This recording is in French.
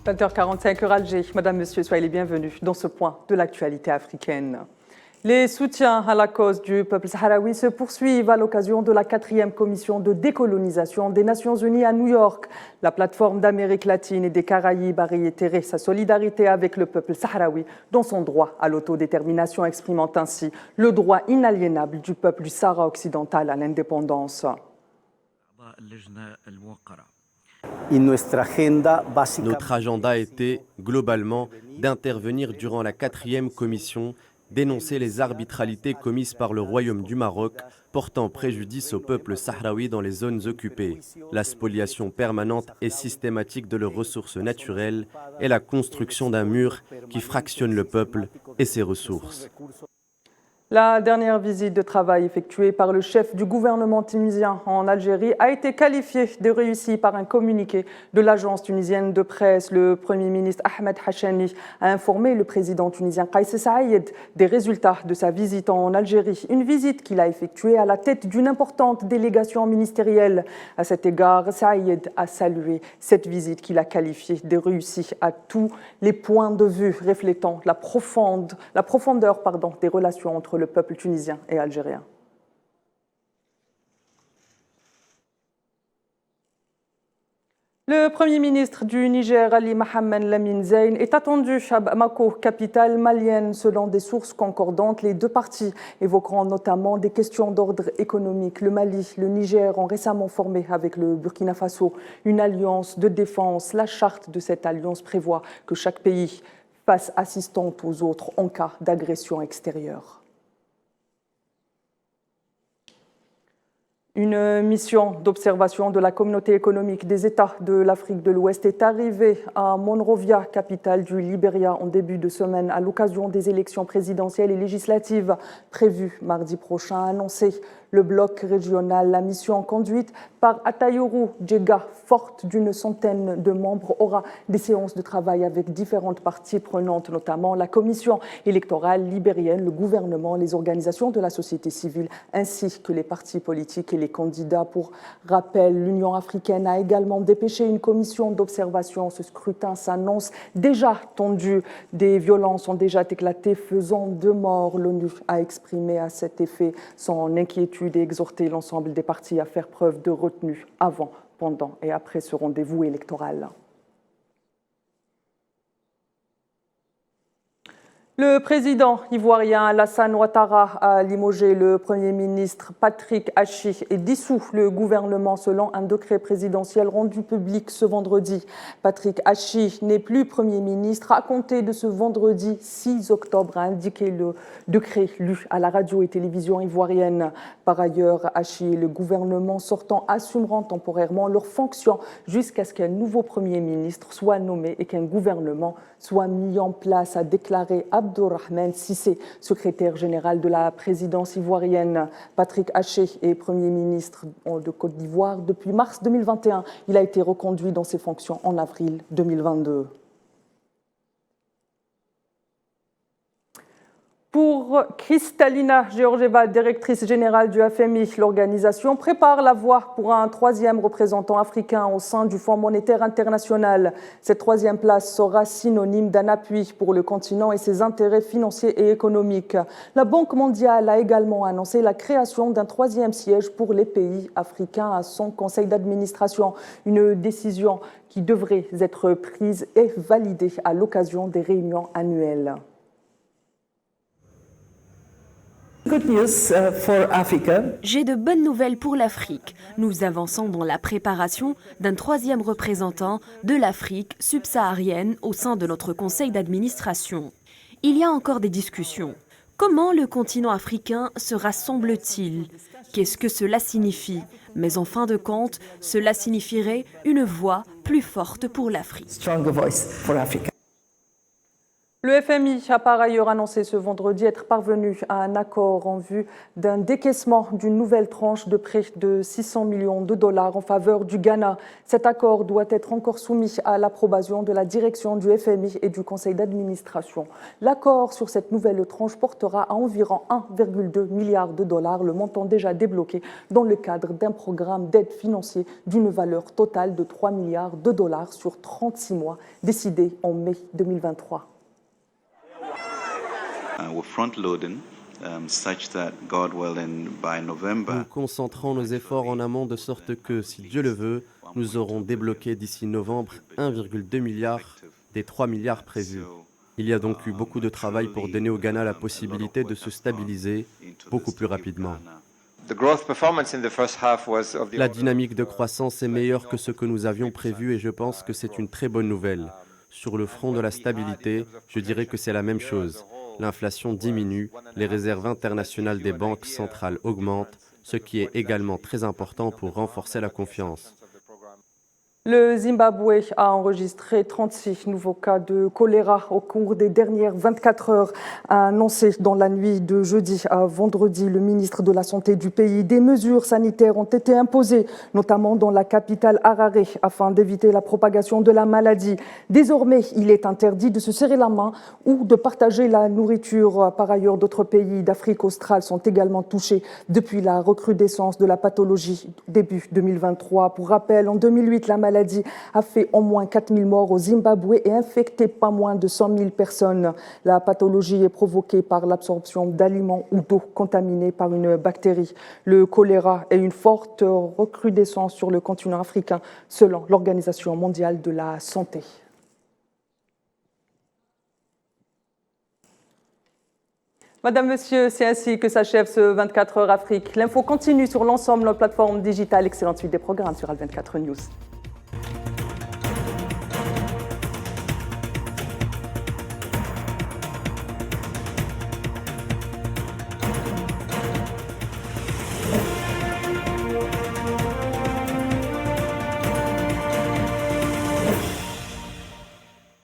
20h45 heure Alger. Madame, Monsieur, soyez les bienvenus dans ce point de l'actualité africaine. Les soutiens à la cause du peuple sahraoui se poursuivent à l'occasion de la 4e commission de décolonisation des Nations Unies à New York. La plateforme d'Amérique latine et des Caraïbes a réitéré sa solidarité avec le peuple sahraoui dans son droit à l'autodétermination, exprimant ainsi le droit inaliénable du peuple du Sahara occidental à l'indépendance. Notre agenda était, globalement, d'intervenir durant la 4e commission, dénoncer les arbitralités commises par le Royaume du Maroc, portant préjudice au peuple sahraoui dans les zones occupées, la spoliation permanente et systématique de leurs ressources naturelles et la construction d'un mur qui fractionne le peuple et ses ressources. La dernière visite de travail effectuée par le chef du gouvernement tunisien en Algérie a été qualifiée de réussie par un communiqué de l'agence tunisienne de presse. Le Premier ministre Ahmed Hachani a informé le président tunisien Kais Saïed des résultats de sa visite en Algérie. Une visite qu'il a effectuée à la tête d'une importante délégation ministérielle. À cet égard, Saïed a salué cette visite qu'il a qualifiée de réussie à tous les points de vue, reflétant la profondeur des relations entre le peuple tunisien et algérien. Le Premier ministre du Niger, Ali Mohamed Lamine Zein, est attendu à Bamako, capitale malienne. Selon des sources concordantes, les deux parties évoqueront notamment des questions d'ordre économique. Le Mali, le Niger ont récemment formé avec le Burkina Faso une alliance de défense. La charte de cette alliance prévoit que chaque pays fasse assistance aux autres en cas d'agression extérieure. Une mission d'observation de la communauté économique des États de l'Afrique de l'Ouest est arrivée à Monrovia, capitale du Libéria, en début de semaine, à l'occasion des élections présidentielles et législatives prévues mardi prochain, a annoncé le bloc régional. La mission conduite par Atayoru Djega, forte d'une centaine de membres, aura des séances de travail avec différentes parties prenantes, notamment la commission électorale libérienne, le gouvernement, les organisations de la société civile, ainsi que les partis politiques et les candidats. Pour rappel, l'Union africaine a également dépêché une commission d'observation. Ce scrutin s'annonce déjà tendu. Des violences ont déjà éclaté, faisant 2 morts. L'ONU a exprimé à cet effet son inquiétude et exhorté l'ensemble des partis à faire preuve de retenue avant, pendant et après ce rendez-vous électoral. Le président ivoirien Alassane Ouattara a limogé le Premier ministre Patrick Hachi et dissout le gouvernement selon un décret présidentiel rendu public ce vendredi. Patrick Hachi n'est plus Premier ministre à compter de ce vendredi 6 octobre, a indiqué le décret lu à la radio et télévision ivoirienne. Par ailleurs, Hachi et le gouvernement sortant assumeront temporairement leurs fonctions jusqu'à ce qu'un nouveau Premier ministre soit nommé et qu'un gouvernement soit mis en place, a déclaré Abdourahmane Cissé, secrétaire général de la présidence ivoirienne. Patrick Hachi est Premier ministre de Côte d'Ivoire depuis mars 2021. Il a été reconduit dans ses fonctions en avril 2022. Pour Kristalina Georgieva, directrice générale du FMI, l'organisation prépare la voie pour un 3e représentant africain au sein du Fonds monétaire international. Cette 3e place sera synonyme d'un appui pour le continent et ses intérêts financiers et économiques. La Banque mondiale a également annoncé la création d'un 3e siège pour les pays africains à son conseil d'administration. Une décision qui devrait être prise et validée à l'occasion des réunions annuelles. J'ai de bonnes nouvelles pour l'Afrique. Nous avançons dans la préparation d'un 3e représentant de l'Afrique subsaharienne au sein de notre conseil d'administration. Il y a encore des discussions. Comment le continent africain se rassemble-t-il? Qu'est-ce que cela signifie? Mais en fin de compte, cela signifierait une voix plus forte pour l'Afrique. Le FMI a par ailleurs annoncé ce vendredi être parvenu à un accord en vue d'un décaissement d'une nouvelle tranche de près de 600 millions de dollars en faveur du Ghana. Cet accord doit être encore soumis à l'approbation de la direction du FMI et du conseil d'administration. L'accord sur cette nouvelle tranche portera à environ 1,2 milliard de dollars, le montant déjà débloqué dans le cadre d'un programme d'aide financier d'une valeur totale de 3 milliards de dollars sur 36 mois, décidé en mai 2023. We're front-loading such that, God willing, by November. Nous concentrons nos efforts en amont de sorte que, si Dieu le veut, nous aurons débloqué d'ici novembre 1,2 milliard des 3 milliards prévus. Il y a donc eu beaucoup de travail pour donner au Ghana la possibilité de se stabiliser beaucoup plus rapidement. La dynamique de croissance est meilleure que ce que nous avions prévu et je pense que c'est une très bonne nouvelle. Sur le front de la stabilité, je dirais que c'est la même chose. L'inflation diminue, les réserves internationales des banques centrales augmentent, ce qui est également très important pour renforcer la confiance. Le Zimbabwe a enregistré 36 nouveaux cas de choléra au cours des dernières 24 heures, a annoncé dans la nuit de jeudi à vendredi le ministre de la Santé du pays. Des mesures sanitaires ont été imposées, notamment dans la capitale Harare, afin d'éviter la propagation de la maladie. Désormais, il est interdit de se serrer la main ou de partager la nourriture. Par ailleurs, d'autres pays d'Afrique australe sont également touchés depuis la recrudescence de la pathologie début 2023. Pour rappel, en 2008, la maladie a fait au moins 4000 morts au Zimbabwe et infecté pas moins de 100 000 personnes. La pathologie est provoquée par l'absorption d'aliments ou d'eau contaminée par une bactérie. Le choléra est une forte recrudescence sur le continent africain, selon l'Organisation mondiale de la santé. Madame, Monsieur, c'est ainsi que s'achève ce 24 heures Afrique. L'info continue sur l'ensemble de nos plateformes digitales. Excellente suite des programmes sur Al24 News.